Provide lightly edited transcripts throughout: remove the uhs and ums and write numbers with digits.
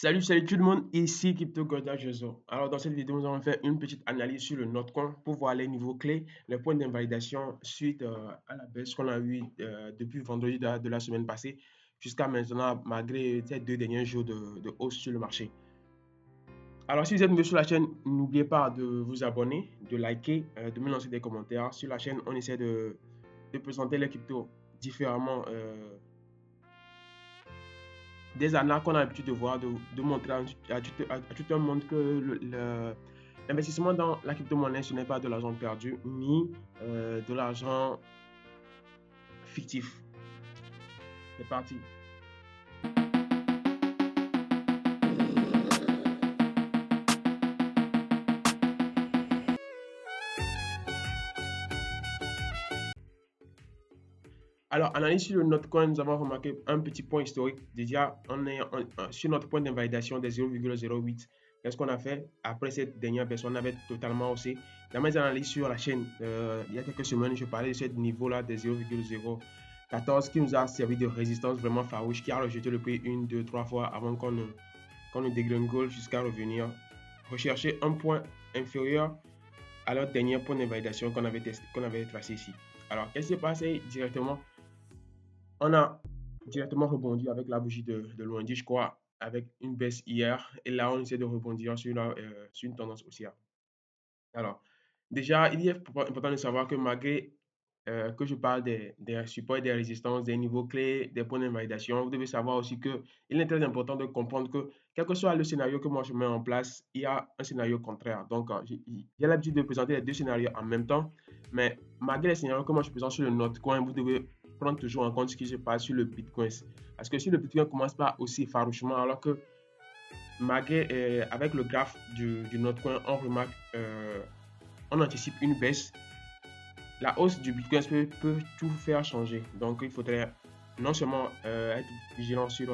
Salut tout le monde, ici CryptoGoda Jezo. Alors dans cette vidéo, nous allons faire une petite analyse sur le Notcoin pour voir les niveaux clés, les points d'invalidation suite à la baisse qu'on a eu depuis vendredi de la semaine passée jusqu'à maintenant, malgré ces 2 derniers jours de hausse sur le marché. Alors si vous êtes nouveau sur la chaîne, n'oubliez pas de vous abonner, de liker, de me lancer des commentaires. Sur la chaîne, on essaie de présenter les cryptos différemment des années qu'on a l'habitude de voir, de montrer à tout un monde que l'investissement dans la crypto-monnaie, ce n'est pas de l'argent perdu, ni de l'argent fictif. C'est parti. Alors, analyse sur le Notcoin, nous avons remarqué un petit point historique. Déjà, sur notre point d'invalidation des 0,08. Qu'est-ce qu'on a fait? Après cette dernière baisse, on avait totalement haussé. Dans mes analyses sur la chaîne, il y a quelques semaines, je parlais de ce niveau-là des 0,014 qui nous a servi de résistance vraiment farouche, qui a rejeté le prix 1, 2, 3 fois avant qu'on ne dégringole jusqu'à revenir rechercher un point inférieur à notre dernier point d'invalidation qu'on avait tracé ici. Alors, qu'est-ce qui s'est passé directement? On a directement rebondi avec la bougie de lundi, je crois, avec une baisse hier. Et là, on essaie de rebondir sur une tendance haussière. Alors, déjà, il est important de savoir que malgré que je parle des supports et des résistances, des niveaux clés, des points d'invalidation, vous devez savoir aussi qu'il est très important de comprendre que quel que soit le scénario que moi je mets en place, il y a un scénario contraire. Donc, j'ai l'habitude de présenter les deux scénarios en même temps, mais malgré les scénarios que moi je présente sur le Notcoin, vous devez prendre toujours en compte ce qui se passe sur le Bitcoin. Parce que si le Bitcoin commence pas aussi farouchement, alors que malgré, avec le graphe du Notcoin, on remarque, on anticipe une baisse, la hausse du Bitcoin peut tout faire changer. Donc, il faudrait non seulement être vigilant sur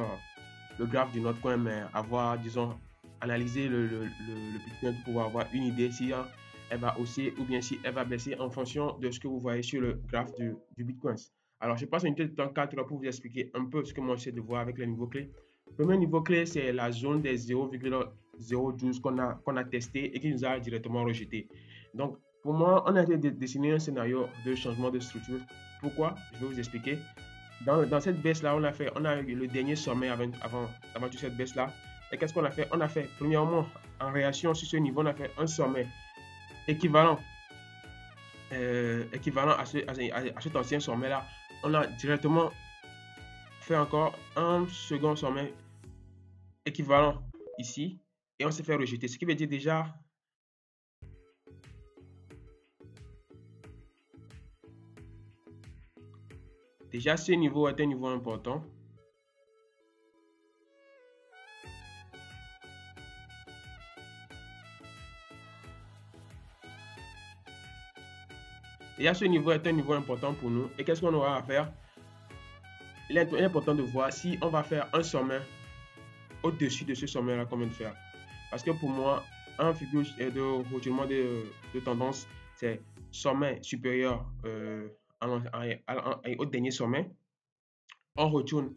le graphe du Notcoin, mais avoir, disons, analyser le Bitcoin pour pouvoir avoir une idée si elle va hausser ou bien si elle va baisser en fonction de ce que vous voyez sur le graphe du Bitcoin. Alors, je passe une tête dans 4 heures pour vous expliquer un peu ce que moi j'essaie de voir avec les niveaux clés. Le premier niveau clé, c'est la zone des 0,012 qu'on a testé et qui nous a directement rejeté. Donc, pour moi, on a essayé de dessiner un scénario de changement de structure. Pourquoi? Je vais vous expliquer. Dans cette baisse-là, on a eu le dernier sommet avant toute cette baisse-là. Et qu'est-ce qu'on a fait? On a fait, premièrement, en réaction sur ce niveau, on a fait un sommet équivalent, équivalent à cet ancien sommet-là. On a directement fait encore un second sommet équivalent ici et on s'est fait rejeter. Ce qui veut dire déjà ce niveau est un niveau important. Déjà ce niveau est un niveau important pour nous. Et qu'est-ce qu'on aura à faire? Il est important de voir si on va faire un sommet au-dessus de ce sommet-là qu'on vient de faire. Parce que pour moi, un figure de retournement de tendance, c'est sommet supérieur au dernier sommet. On retourne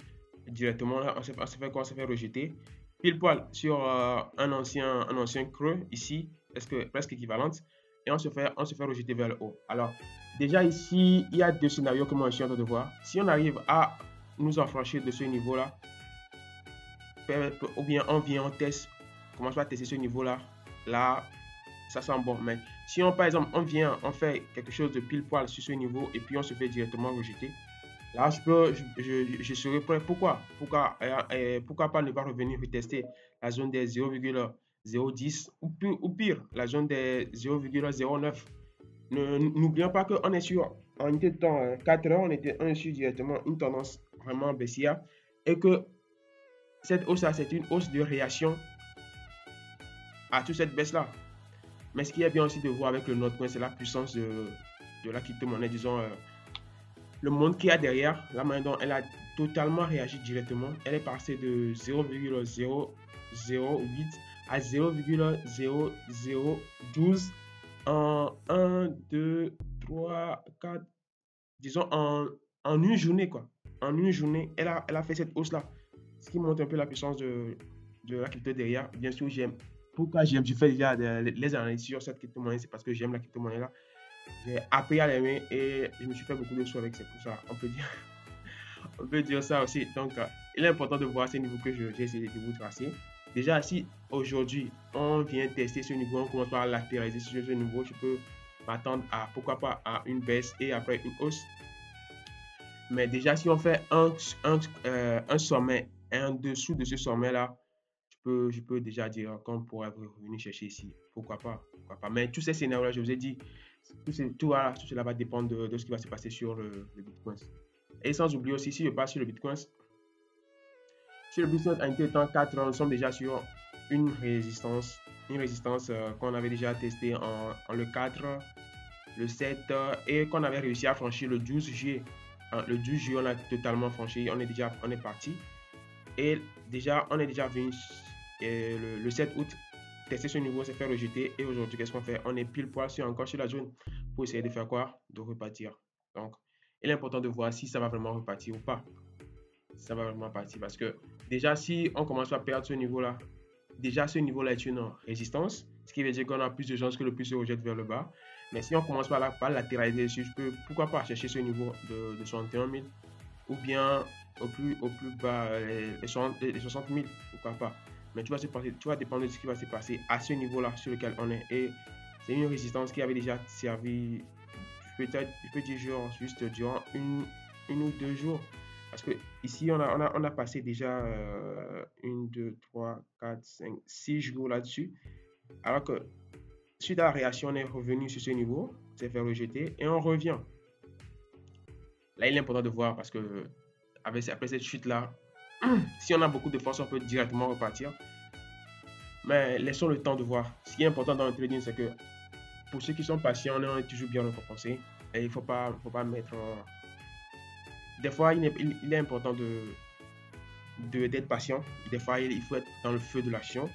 directement, là, on se fait quoi? On se fait rejeter. Pile poil sur un ancien creux ici, presque équivalente. Et on se fait rejeter vers le haut. Alors, déjà ici, il y a deux scénarios que moi je suis en train de voir. Si on arrive à nous affranchir de ce niveau-là, ou bien on vient, on teste, on commence par tester ce niveau-là, là, ça sent bon. Mais si on, par exemple, on vient, on fait quelque chose de pile poil sur ce niveau et puis on se fait directement rejeter, là, je serai prêt. Pourquoi pas ne pas revenir retester la zone des 0,010 ou pire, la zone des 0,09. N'oublions pas qu'on est sur, en unité de temps, 4 heures, on est sur directement une tendance vraiment baissière et que cette hausse-là, c'est une hausse de réaction à toute cette baisse-là. Mais ce qui est bien aussi de voir avec le Notcoin, c'est la puissance de la crypto-monnaie, disons, le monde qu'il y a derrière, la manière dont elle a totalement réagi directement. Elle est passée de 0,008 à 0,0012 en 1, 2, 3, 4, disons en une journée, quoi. En une journée, elle a fait cette hausse-là. Ce qui montre un peu la puissance de la crypto derrière. Bien sûr, j'aime. Pourquoi j'aime? Je fais déjà les analyses sur cette crypto-monnaie, c'est parce que j'aime la crypto-monnaie là. J'ai appris à l'aimer et je me suis fait beaucoup de sous avec, c'est pour ça. On peut dire, on peut dire ça aussi. Donc, il est important de voir ces niveaux que j'ai essayé de vous tracer. Déjà, si aujourd'hui on vient tester ce niveau, on commence par latéraliser sur ce niveau, je peux m'attendre à pourquoi pas à une baisse et après une hausse. Mais déjà, si on fait un sommet un dessous de ce sommet-là, je peux déjà dire qu'on pourrait revenir chercher ici. Pourquoi pas? Pourquoi pas? Mais tous ces scénarios-là, je vous ai dit, tout cela va dépendre de ce qui va se passer sur le Bitcoin. Et sans oublier aussi, si je passe sur le Bitcoin a été temps 4 ans, nous sommes déjà sur une résistance qu'on avait déjà testée en le 4, le 7 et qu'on avait réussi à franchir le 12 juillet. Le 12 juillet, on a totalement franchi, on est parti. Et déjà, on est déjà venu le 7 août tester ce niveau, s'est fait rejeter. Et aujourd'hui, qu'est-ce qu'on fait? On est pile poil encore sur la zone pour essayer de faire quoi? De repartir. Donc, il est important de voir si ça va vraiment repartir ou pas. Si ça va vraiment partir. Parce que déjà, si on commence à perdre ce niveau-là, déjà ce niveau-là est une résistance. Ce qui veut dire qu'on a plus de chances que le prix se rejette vers le bas. Mais si on commence par latéraliser dessus, pourquoi pas chercher ce niveau de 61 000 ou bien au plus bas les 60 000, pourquoi pas. Mais tu vas dépendre de ce qui va se passer à ce niveau-là sur lequel on est. Et c'est une résistance qui avait déjà servi, je peux dire genre, juste durant une ou deux jours. Parce que ici, on a passé déjà 1, 2, 3, 4, 5, 6 jours là-dessus. Alors que suite à la réaction, on est revenu sur ce niveau, s'est fait rejeter et on revient. Là, il est important de voir parce que après cette chute-là, si on a beaucoup de force, on peut directement repartir. Mais laissons le temps de voir. Ce qui est important dans le trading, c'est que pour ceux qui sont patients, on est toujours bien récompensé. Et il ne faut pas mettre. Des fois, il est important d'être patient. Des fois, il faut être dans le feu de l'action.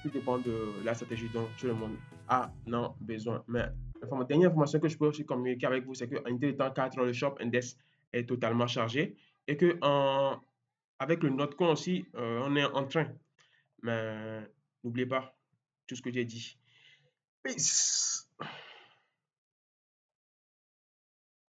Tout dépend de la stratégie dont tout le monde a besoin. Mais la dernière information que je peux aussi communiquer avec vous, c'est qu'en unité de temps 4, le Shop Index est totalement chargé et que avec le Notcoin aussi, on est en train. Mais n'oubliez pas tout ce que j'ai dit. Peace.